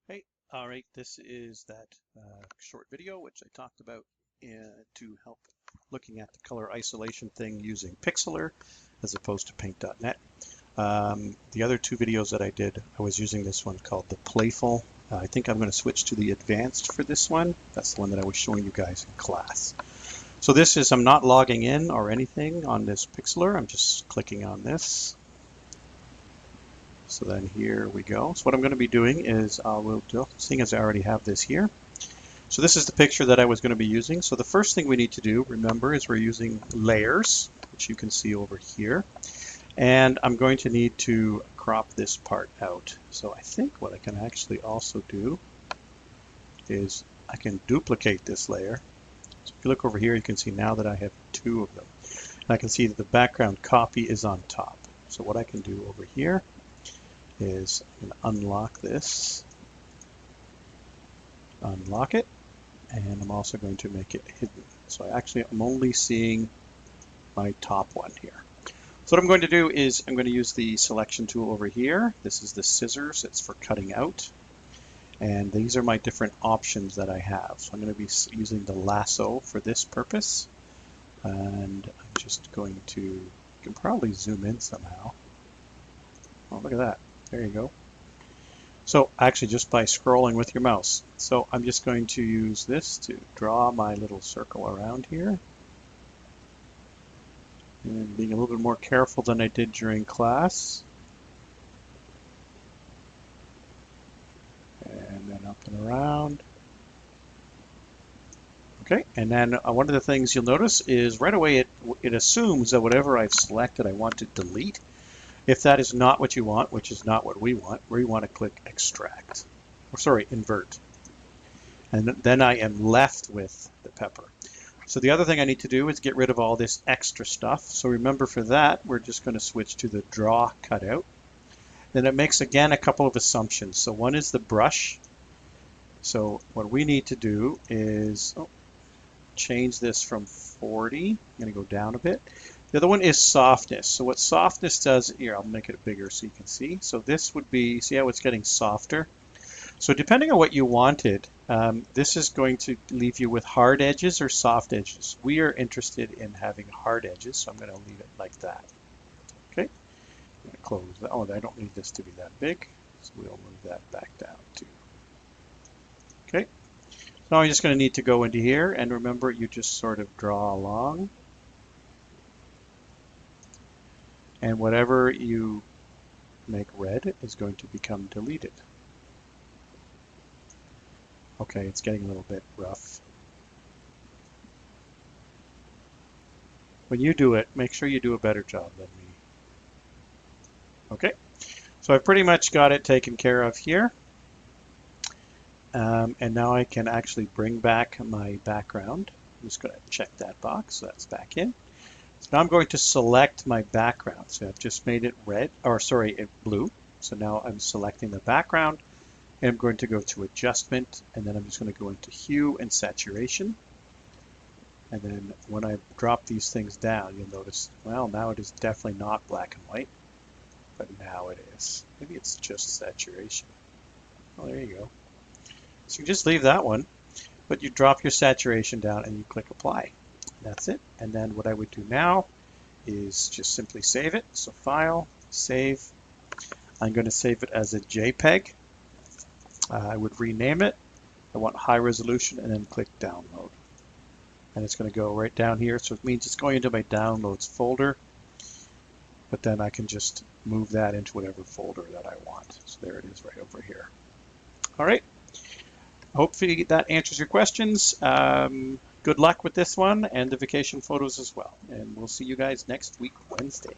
Hey, all right, this is that short video which I talked about to help looking at the color isolation thing using pixlr as opposed to paint.net. The other two videos that I did, I was using this one called the playful. I think I'm going to switch to the advanced for this one. That's the one that I was showing you guys in class. So this is, I'm not logging in or anything on this pixlr. I'm just clicking on this. So then here we go. So what I'm going to be doing is seeing as I already have this here. So this is the picture that I was going to be using. So the first thing we need to do, remember, is we're using layers, which you can see over here. And I'm going to need to crop this part out. So I think what I can actually also do is I can duplicate this layer. So if you look over here, you can see now that I have two of them. And I can see that the background copy is on top. So what I can do over here is I'm going to unlock this, unlock it, and I'm also going to make it hidden. So I'm only seeing my top one here. So what I'm going to do is I'm going to use the selection tool over here. This is the scissors, it's for cutting out. And these are my different options that I have. So I'm going to be using the lasso for this purpose. And I'm just going to, you can probably zoom in somehow. Oh, look at that. There you go. So actually just by scrolling with your mouse. So I'm just going to use this to draw my little circle around here. And being a little bit more careful than I did during class. And then up and around. Okay, and then one of the things you'll notice is right away it assumes that whatever I've selected I want to delete. If that is not what you want, which is not what we want to click extract, or sorry, invert. And then I am left with the pepper. So the other thing I need to do is get rid of all this extra stuff. So remember, for that, we're just going to switch to the draw cutout. Then it makes, again, a couple of assumptions. So one is the brush. So what we need to do is change this from 40. I'm going to go down a bit. The other one is softness. So what softness does, here, I'll make it bigger so you can see. So this would be, see how it's getting softer? So depending on what you wanted, this is going to leave you with hard edges or soft edges. We are interested in having hard edges, so I'm going to leave it like that. Okay, I'm going to close that. Oh, I don't need this to be that big, so we'll move that back down too. Okay, so now I'm just going to need to go into here, and remember, you just sort of draw along. And whatever you make red is going to become deleted. Okay, it's getting a little bit rough. When you do it, make sure you do a better job than me. Okay, so I've pretty much got it taken care of here. And now I can actually bring back my background. I'm just going to check that box, so that's back in. So now I'm going to select my background. So I've just made it red, or sorry, blue. So now I'm selecting the background, and I'm going to go to adjustment, and then I'm just going to go into hue and saturation. And then when I drop these things down, you'll notice, well, now it is definitely not black and white, but now it is. Maybe it's just saturation. Oh, there you go. So you just leave that one, but you drop your saturation down and you click apply. That's it. And then what I would do now is just simply save it. So file, save. I'm going to save it as a JPEG. I would rename it. I want high resolution, and then click download. And it's going to go right down here. So it means it's going into my downloads folder. But then I can just move that into whatever folder that I want. So there it is right over here. All right. Hopefully that answers your questions. Good luck with this one and the vacation photos as well. And we'll see you guys next week, Wednesday.